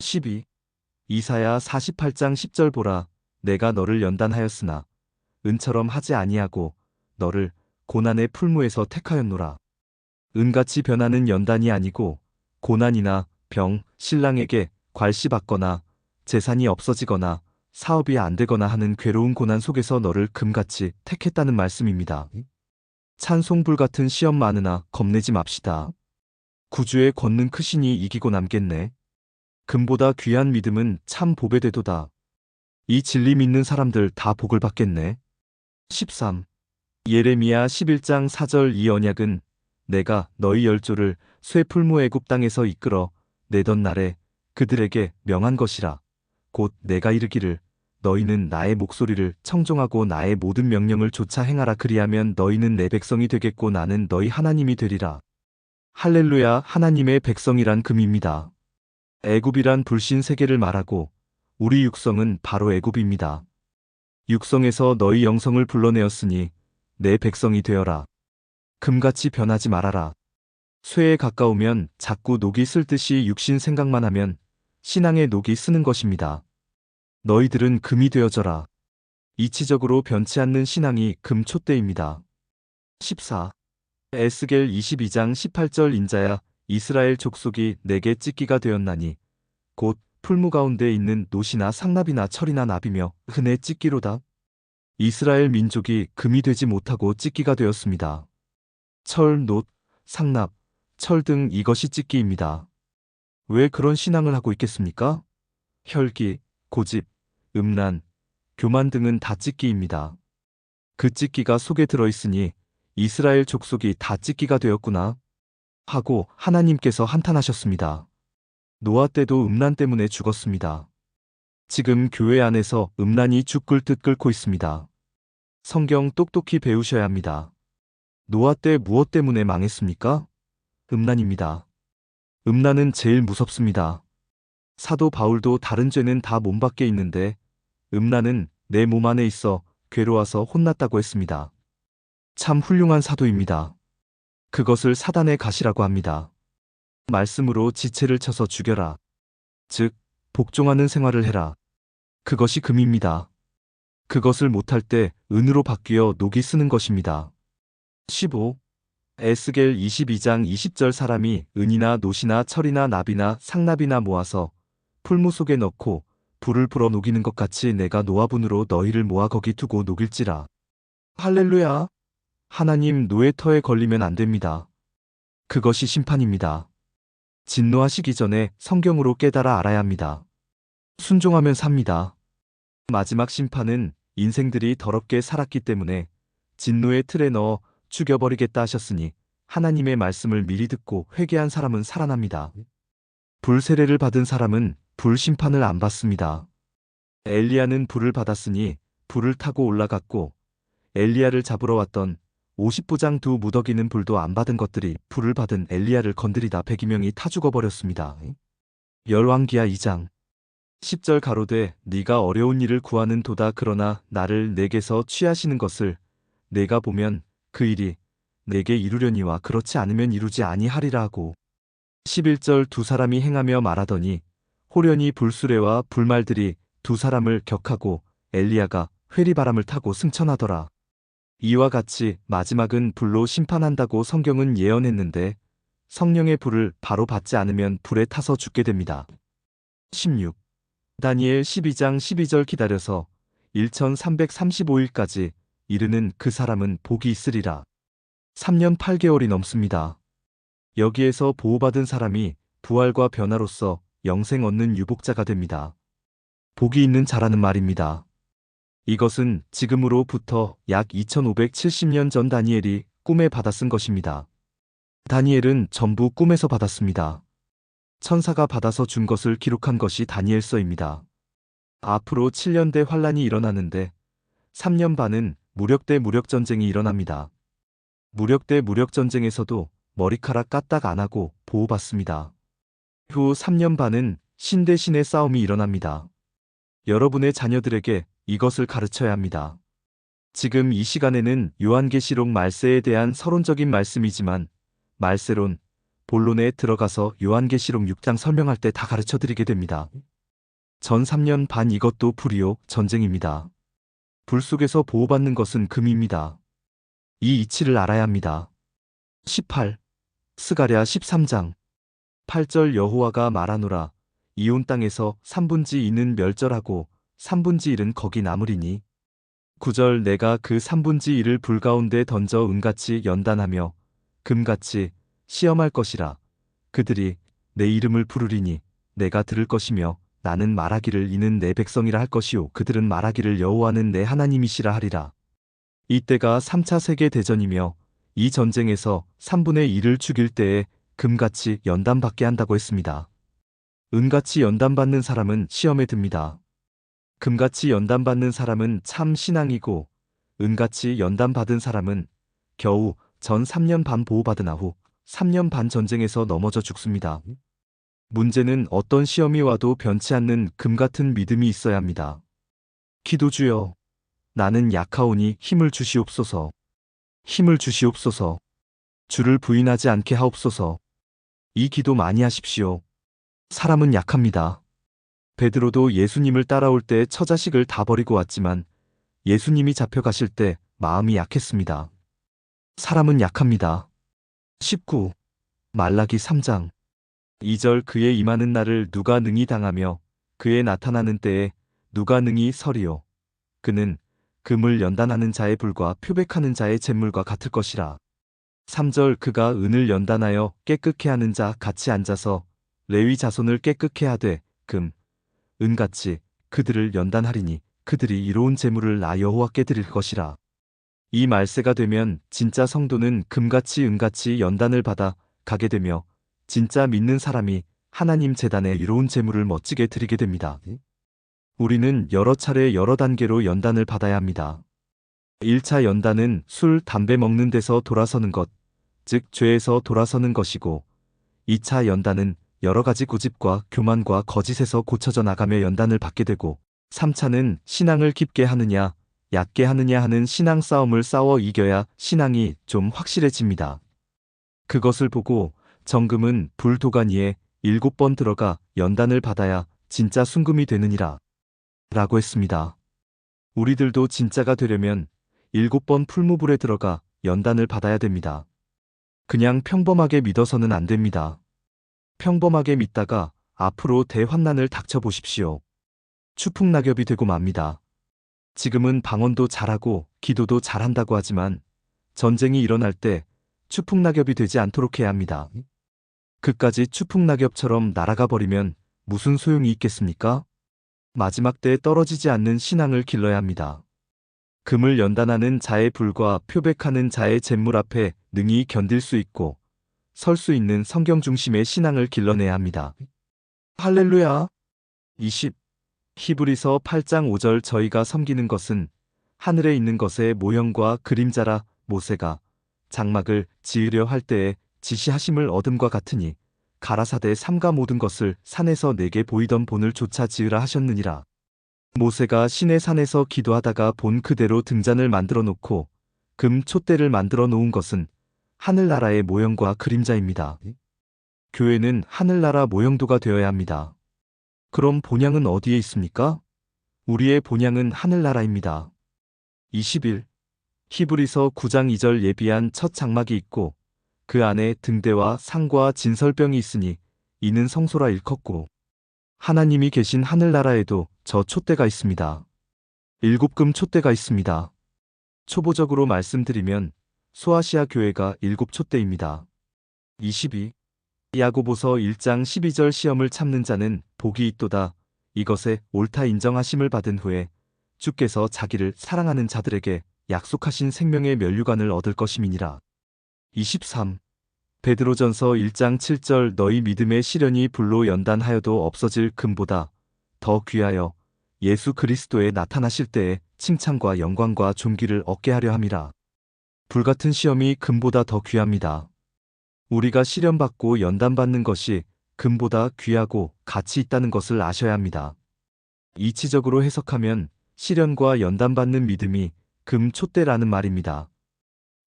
12. 이사야 48장 10절 보라, 내가 너를 연단하였으나 은처럼 하지 아니하고 너를 고난의 풀무에서 택하였노라. 은같이 변하는 연단이 아니고 고난이나 병, 신랑에게 괄시받거나 재산이 없어지거나 사업이 안 되거나 하는 괴로운 고난 속에서 너를 금같이 택했다는 말씀입니다. 찬송불 같은 시험 많으나 겁내지 맙시다. 구주의 권능 크시니 이기고 남겠네. 금보다 귀한 믿음은 참 복이 되도다. 이 진리 믿는 사람들 다 복을 받겠네. 13. 예레미야 11장 4절 이 언약은 내가 너희 열조를 쇠풀무 애굽 땅에서 이끌어 내던 날에 그들에게 명한 것이라. 곧 내가 이르기를 너희는 나의 목소리를 청종하고 나의 모든 명령을 조차 행하라. 그리하면 너희는 내 백성이 되겠고 나는 너희 하나님이 되리라. 할렐루야. 하나님의 백성이란 금입니다. 애굽이란 불신 세계를 말하고 우리 육성은 바로 애굽입니다. 육성에서 너희 영성을 불러내었으니 내 백성이 되어라. 금같이 변하지 말아라. 쇠에 가까우면 자꾸 녹이 쓸 듯이 육신 생각만 하면 신앙의 녹이 쓰는 것입니다. 너희들은 금이 되어져라. 이치적으로 변치 않는 신앙이 금 촛대입니다. 14. 에스겔 22장 18절 인자야, 이스라엘 족속이 내게 찢기가 되었나니 곧 풀무 가운데 있는 노시나 상납이나 철이나 납이며 흔해 찢기로다. 이스라엘 민족이 금이 되지 못하고 찢기가 되었습니다. 철, 놋, 상납, 철 등 이것이 찢기입니다. 왜 그런 신앙을 하고 있겠습니까? 혈기, 고집, 음란, 교만 등은 다 찢기입니다. 그 찢기가 속에 들어있으니 이스라엘 족속이 다 찢기가 되었구나 하고 하나님께서 한탄하셨습니다. 노아 때도 음란 때문에 죽었습니다. 지금 교회 안에서 음란이 죽 끓듯 끓고 있습니다. 성경 똑똑히 배우셔야 합니다. 노아 때 무엇 때문에 망했습니까? 음란입니다. 음란은 제일 무섭습니다. 사도 바울도 다른 죄는 다 몸 밖에 있는데 음란은 내 몸 안에 있어 괴로워서 혼났다고 했습니다. 참 훌륭한 사도입니다. 그것을 사단의 가시라고 합니다. 말씀으로 지체를 쳐서 죽여라. 즉, 복종하는 생활을 해라. 그것이 금입니다. 그것을 못할 때 은으로 바뀌어 녹이 쓰는 것입니다. 15. 에스겔 22장 20절 사람이 은이나 노시나 철이나 납이나 상납이나 모아서 풀무 속에 넣고 불을 불어 녹이는 것 같이 내가 노아분으로 너희를 모아 거기 두고 녹일지라. 할렐루야. 하나님 노예터에 걸리면 안 됩니다. 그것이 심판입니다. 진노하시기 전에 성경으로 깨달아 알아야 합니다. 순종하면 삽니다. 마지막 심판은 인생들이 더럽게 살았기 때문에 진노의 틀에 넣어 죽여버리겠다 하셨으니 하나님의 말씀을 미리 듣고 회개한 사람은 살아납니다. 불 세례를 받은 사람은 불 심판을 안 받습니다. 엘리야는 불을 받았으니 불을 타고 올라갔고 엘리야를 잡으러 왔던 50부장 두 무더기는 불도 안 받은 것들이 불을 받은 엘리야를 건드리다 100여명이 타 죽어버렸습니다. 열왕기하 2장 10절 가로되 네가 어려운 일을 구하는 도다. 그러나 나를 내게서 취하시는 것을 내가 보면 그 일이 내게 이루려니와 그렇지 않으면 이루지 아니하리라 하고 11절 두 사람이 행하며 말하더니 호련히 불수레와 불말들이 두 사람을 격하고 엘리야가 회리바람을 타고 승천하더라. 이와 같이 마지막은 불로 심판한다고 성경은 예언했는데 성령의 불을 바로 받지 않으면 불에 타서 죽게 됩니다. 16. 다니엘 12장 12절 기다려서 1335일까지 이르는 그 사람은 복이 있으리라. 3년 8개월이 넘습니다. 여기에서 보호받은 사람이 부활과 변화로서 영생 얻는 유복자가 됩니다. 복이 있는 자라는 말입니다. 이것은 지금으로부터 약 2570년 전 다니엘이 꿈에 받아 쓴 것입니다. 다니엘은 전부 꿈에서 받았습니다. 천사가 받아서 준 것을 기록한 것이 다니엘서입니다. 앞으로 7년대 환란이 일어나는데 3년 반은 무력대 무력전쟁이 일어납니다. 무력대 무력전쟁에서도 머리카락 까딱 안 하고 보호받습니다. 후 3년 반은 신 대 신의 싸움이 일어납니다. 여러분의 자녀들에게 이것을 가르쳐야 합니다. 지금 이 시간에는 요한계시록 말세에 대한 서론적인 말씀이지만 말세론, 본론에 들어가서 요한계시록 6장 설명할 때 다 가르쳐 드리게 됩니다. 전 3년 반 이것도 불이요 전쟁입니다. 불 속에서 보호받는 것은 금입니다. 이 이치를 알아야 합니다. 18. 스가랴 13장 8절 여호와가 말하노라 이 온 땅에서 3분지 2는 멸절하고 3분지 1은 거기 남으리니 9절 내가 그 3분지 1을 불 가운데 던져 은같이 연단하며 금같이 시험할 것이라 그들이 내 이름을 부르리니 내가 들을 것이며 나는 말하기를 이는 내 백성이라 할 것이요 그들은 말하기를 여호와는 내 하나님이시라 하리라. 이때가 3차 세계대전이며 이 전쟁에서 3분의 1을 죽일 때에 금같이 연단받게 한다고 했습니다. 은같이 연단받는 사람은 시험에 듭니다. 금같이 연단받는 사람은 참 신앙이고 은같이 연단받은 사람은 겨우 전 3년 반 보호받으나 후 3년 반 전쟁에서 넘어져 죽습니다. 문제는 어떤 시험이 와도 변치 않는 금같은 믿음이 있어야 합니다. 기도주여 나는 약하오니 힘을 주시옵소서. 힘을 주시옵소서. 주를 부인하지 않게 하옵소서. 이 기도 많이 하십시오. 사람은 약합니다. 베드로도 예수님을 따라올 때 처자식을 다 버리고 왔지만 예수님이 잡혀가실 때 마음이 약했습니다. 사람은 약합니다. 19. 말라기 3장 2절 그의 임하는 날을 누가 능히 당하며 그의 나타나는 때에 누가 능히 서리요. 그는 금을 연단하는 자의 불과 표백하는 자의 잿물과 같을 것이라. 3절 그가 은을 연단하여 깨끗게 하는 자 같이 앉아서 레위 자손을 깨끗게 하되 금, 은같이 그들을 연단하리니 그들이 이로운 제물을 나 여호와께 드릴 것이라. 이 말세가 되면 진짜 성도는 금같이 은같이 연단을 받아 가게 되며 진짜 믿는 사람이 하나님 제단에 이로운 제물을 멋지게 드리게 됩니다. 우리는 여러 차례 여러 단계로 연단을 받아야 합니다. 1차 연단은 술, 담배 먹는 데서 돌아서는 것, 즉 죄에서 돌아서는 것이고 2차 연단은 여러 가지 고집과 교만과 거짓에서 고쳐져 나가며 연단을 받게 되고 3차는 신앙을 깊게 하느냐 얕게 하느냐 하는 신앙 싸움을 싸워 이겨야 신앙이 좀 확실해집니다. 그것을 보고 정금은 불도가니에 7번 들어가 연단을 받아야 진짜 순금이 되느니라 라고 했습니다. 우리들도 진짜가 되려면 7번 풀무불에 들어가 연단을 받아야 됩니다. 그냥 평범하게 믿어서는 안 됩니다. 평범하게 믿다가 앞으로 대환난을 닥쳐보십시오. 추풍낙엽이 되고 맙니다. 지금은 방언도 잘하고 기도도 잘한다고 하지만 전쟁이 일어날 때 추풍낙엽이 되지 않도록 해야 합니다. 그까지 추풍낙엽처럼 날아가 버리면 무슨 소용이 있겠습니까? 마지막 때에 떨어지지 않는 신앙을 길러야 합니다. 금을 연단하는 자의 불과 표백하는 자의 잿물 앞에 능히 견딜 수 있고 설 수 있는 성경 중심의 신앙을 길러내야 합니다. 할렐루야. 20. 히브리서 8장 5절 저희가 섬기는 것은 하늘에 있는 것의 모형과 그림자라 모세가 장막을 지으려 할 때에 지시하심을 얻음과 같으니 가라사대 삼가 모든 것을 산에서 내게 보이던 본을 조차 지으라 하셨느니라. 모세가 시내 산에서 기도하다가 본 그대로 등잔을 만들어 놓고 금 촛대를 만들어 놓은 것은 하늘나라의 모형과 그림자입니다. 교회는 하늘나라 모형도가 되어야 합니다. 그럼 본향은 어디에 있습니까? 우리의 본향은 하늘나라입니다. 21. 히브리서 9장 2절 예비한 첫 장막이 있고 그 안에 등대와 상과 진설병이 있으니 이는 성소라 일컫고 하나님이 계신 하늘나라에도 저 촛대가 있습니다. 7금 촛대가 있습니다. 초보적으로 말씀드리면 소아시아 교회가 7촛대입니다. 22. 야고보서 1장 12절 시험을 참는 자는 복이 있도다. 이것에 옳다 인정하심을 받은 후에 주께서 자기를 사랑하는 자들에게 약속하신 생명의 면류관을 얻을 것임이니라. 23. 베드로전서 1장 7절 너희 믿음의 시련이 불로 연단하여도 없어질 금보다 더 귀하여 예수 그리스도에 나타나실 때에 칭찬과 영광과 존귀를 얻게 하려 함이라. 불같은 시험이 금보다 더 귀합니다. 우리가 시련받고 연단받는 것이 금보다 귀하고 가치 있다는 것을 아셔야 합니다. 이치적으로 해석하면 시련과 연단받는 믿음이 금 촛대라는 말입니다.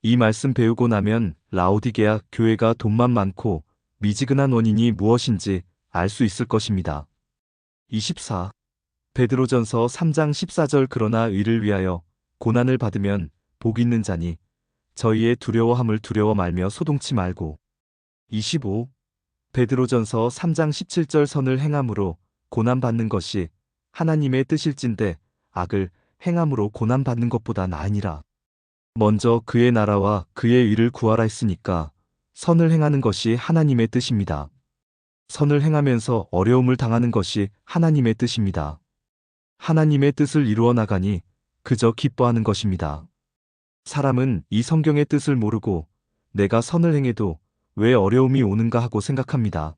이 말씀 배우고 나면 라오디게아 교회가 돈만 많고 미지근한 원인이 무엇인지 알 수 있을 것입니다. 24. 베드로전서 3장 14절 그러나 의를 위하여 고난을 받으면 복 있는 자니 저희의 두려워함을 두려워 말며 소동치 말고. 25. 베드로전서 3장 17절 선을 행함으로 고난받는 것이 하나님의 뜻일진대 악을 행함으로 고난받는 것보다 나으니라. 먼저 그의 나라와 그의 의를 구하라 했으니까 선을 행하는 것이 하나님의 뜻입니다. 선을 행하면서 어려움을 당하는 것이 하나님의 뜻입니다. 하나님의 뜻을 이루어 나가니 그저 기뻐하는 것입니다. 사람은 이 성경의 뜻을 모르고 내가 선을 행해도 왜 어려움이 오는가 하고 생각합니다.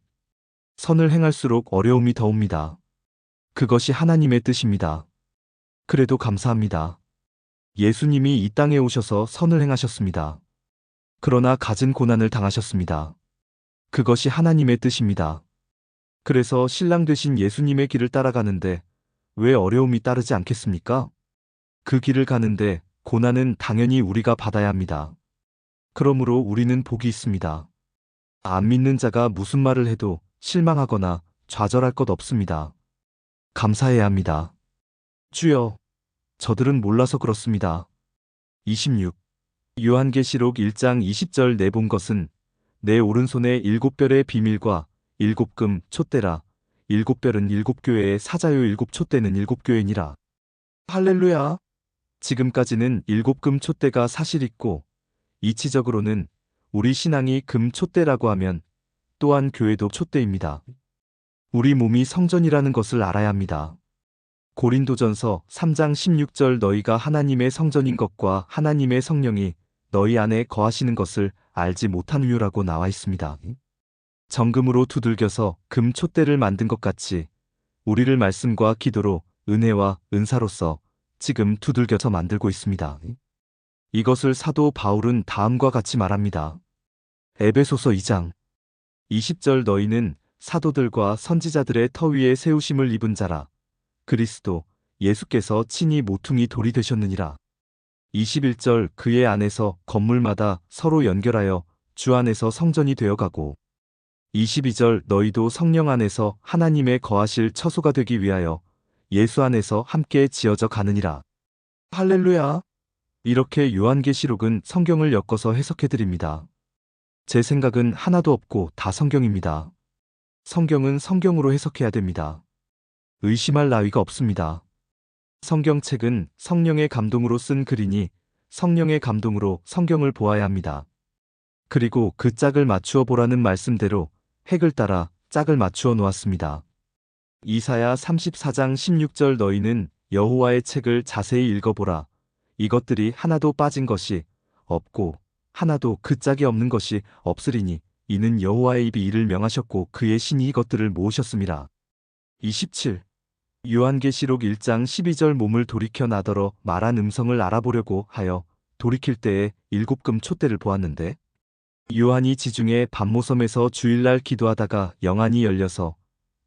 선을 행할수록 어려움이 더 옵니다. 그것이 하나님의 뜻입니다. 그래도 감사합니다. 예수님이 이 땅에 오셔서 선을 행하셨습니다. 그러나 갖은 고난을 당하셨습니다. 그것이 하나님의 뜻입니다. 그래서 신랑 되신 예수님의 길을 따라가는데 왜 어려움이 따르지 않겠습니까? 그 길을 가는데 고난은 당연히 우리가 받아야 합니다. 그러므로 우리는 복이 있습니다. 안 믿는 자가 무슨 말을 해도 실망하거나 좌절할 것 없습니다. 감사해야 합니다. 주여, 저들은 몰라서 그렇습니다. 26. 요한계시록 1장 20절 내본 것은 내 오른손에 7별의 비밀과 7금 촛대라. 7별은 7교회의 사자요 7촛대는 7교회니라. 할렐루야. 지금까지는 7금 촛대가 사실 있고 이치적으로는 우리 신앙이 금 촛대라고 하면 또한 교회도 촛대입니다. 우리 몸이 성전이라는 것을 알아야 합니다. 고린도전서 3장 16절 너희가 하나님의 성전인 것과 하나님의 성령이 너희 안에 거하시는 것을 알지 못한 이유라고 나와 있습니다. 정금으로 두들겨서 금 촛대를 만든 것 같이 우리를 말씀과 기도로 은혜와 은사로서 지금 두들겨서 만들고 있습니다. 이것을 사도 바울은 다음과 같이 말합니다. 에베소서 2장 20절 너희는 사도들과 선지자들의 터 위에 세우심을 입은 자라. 그리스도 예수께서 친히 모퉁이 돌이 되셨느니라. 21절 그의 안에서 건물마다 서로 연결하여 주 안에서 성전이 되어가고 22절 너희도 성령 안에서 하나님의 거하실 처소가 되기 위하여 예수 안에서 함께 지어져 가느니라. 할렐루야. 이렇게 요한계시록은 성경을 엮어서 해석해드립니다. 제 생각은 하나도 없고 다 성경입니다. 성경은 성경으로 해석해야 됩니다. 의심할 나위가 없습니다. 성경책은 성령의 감동으로 쓴 글이니 성령의 감동으로 성경을 보아야 합니다. 그리고 그 짝을 맞추어 보라는 말씀대로 핵을 따라 짝을 맞추어 놓았습니다. 이사야 34장 16절 너희는 여호와의 책을 자세히 읽어보라. 이것들이 하나도 빠진 것이 없고 하나도 그 짝이 없는 것이 없으리니 이는 여호와의 입이 이를 명하셨고 그의 신이 이것들을 모으셨음이라. 27. 요한계시록 1장 12절 몸을 돌이켜 나더러 말한 음성을 알아보려고 하여 돌이킬 때에 7금 촛대를 보았는데 요한이 지중해 반모섬에서 주일날 기도하다가 영안이 열려서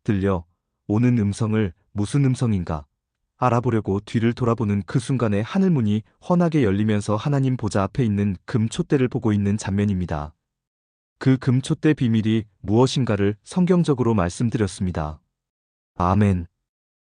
들려 오는 음성을 무슨 음성인가 알아보려고 뒤를 돌아보는 그 순간에 하늘문이 환하게 열리면서 하나님 보좌 앞에 있는 금 촛대를 보고 있는 장면입니다. 그 금 촛대 비밀이 무엇인가를 성경적으로 말씀드렸습니다. 아멘.